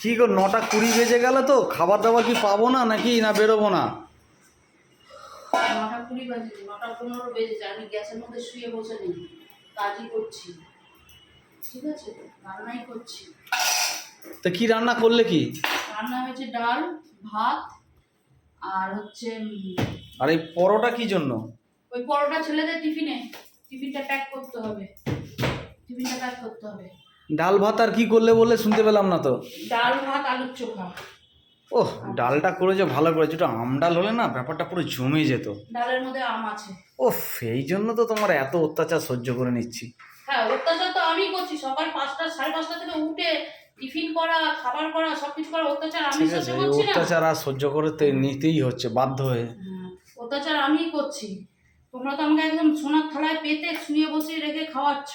কি গো 9:20 বেজে গেল তো, খাবার দাবার কি পাবো না নাকি না বেরোবো না? 9:20 বাজে, 9:15 বেজেছে। আমি গ্যাসের মধ্যে শুয়ে বসে নেই, কাজই করছি। ঠিক আছে, রান্নাই করছি। তা কি রান্না করলে? কি রান্না হয়েছে? ডাল, ভাত, আর হচ্ছে আর এই পরোটা কি জন্য? ওই পরোটা ছেলেদের টিফিনটা প্যাক করতে হবে। টিফিনটা প্যাক করতে হবে। ডাল ভাত আর কি করলে বললে, শুনতে পেলাম না তো। ডাল, ভাত, আলুর চোখা। ওহ, ডালটা করেছো ভালো করেছো। একটু আম ডাল হলে না ব্যাপারটা পুরো জমে যেত। ডালের মধ্যে আম আছে। ওহ, এই জন্য তো তোমার এত অত্যাচার সহ্য করে নিচ্ছি। হ্যাঁ, অত্যাচার তো আমি করছি। সকাল 5টা 5:30 থেকে উঠে টিফিন করা, খাবার করা, সবকিছু করা অত্যাচার আমি ঠিক সহ্য আছে, এই করছি না। অত্যাচার আর সহ্য করতে নিতেই হচ্ছে বাধ্য হয়ে। অত্যাচার আমিই করছি। তোমরা তো আমাকে একদম সোনার থালায় পেতে শুয়ে বসিয়ে রেখে খাওয়াচ্ছ।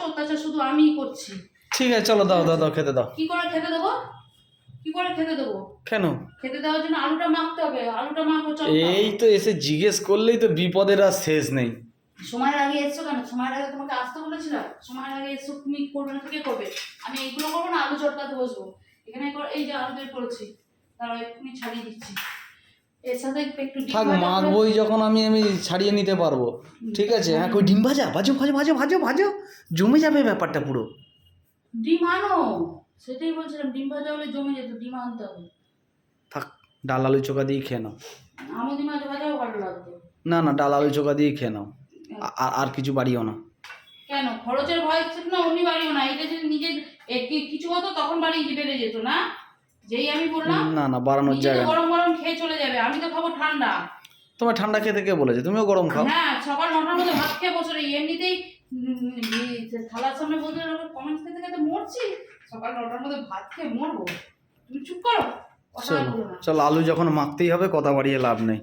অত্যাচার শুধু আমিই করছি। ঠিক আছে, চলো দাও দাও দাও, খেতে দাও। কি করে খেতে দেবো? কেন? খেতে দেওয়ার জন্য আলুটা মাখতে হবে। আলুটা মাখো, চল। এই তো এসে জিজ্ঞেস করলেই তো বিপদের আর শেষ নেই। সময়ের আগে এসছো কেন? সময়ের আগে তোমাকে আসতে বলেছিলাম? সময়ের আগে এসছো, তুমি করবে না, কে করবে? আমি এইগুলো করবো না, আলু চটকাতে বসবো। এখানে এই যে আলু বের করেছি, তারা এক্ষুনি ছাড়িয়ে দিচ্ছি। এর সাথে একটু ডিম থাক, ভাজা মাখবই যখন আমি ছাড়িয়ে নিতে পারবো। ঠিক আছে, হ্যাঁ, কই ডিম ভাজা? ভাজো ভাজো ভাজো ভাজো ভাজো, জমে যাবে ব্যাপারটা পুরো। ডিম আনো, সেটাই বলছিলাম। ডিম ভাজা হলে জমে যেত, ডিম আনতে হবে। থাক, ডাল আলু চোখা দিয়ে খেয়ে নাও। আমার ডিম ভাজাও ভালো লাগতো। না না, ডাল আলু চোখা দিয়ে খেয়ে নাও, আর কিছু বাড়িও না। কেন? খরচের ভয় ছিল না? অমনি বাড়িও না। এটা যদি নিজের কিছু হতো তখন বাড়ি বেড়ে যেত না? যেই আমি বললাম না না, বাড়ানোর জায়গা নেই। গরম গরম খেয়ে চলে যাবে, আমি তো খাবো ঠান্ডা। তোমার ঠান্ডা খেতে কে বলেছে? তুমিও গরম খাও। হ্যাঁ, সকাল 9টার মধ্যে ভাত খেয়ে বসে রই। এমনিতেই থালার সামনে বসে কমেন্টস খেতে খেতে মরছি। সকাল 9টার মধ্যে ভাত খেয়ে মরবো? তুমি চুপ করো, কথা চলো বলো না। চলো, আলু যখন মাখতেই হবে কথা বাড়িয়ে লাভ নেই।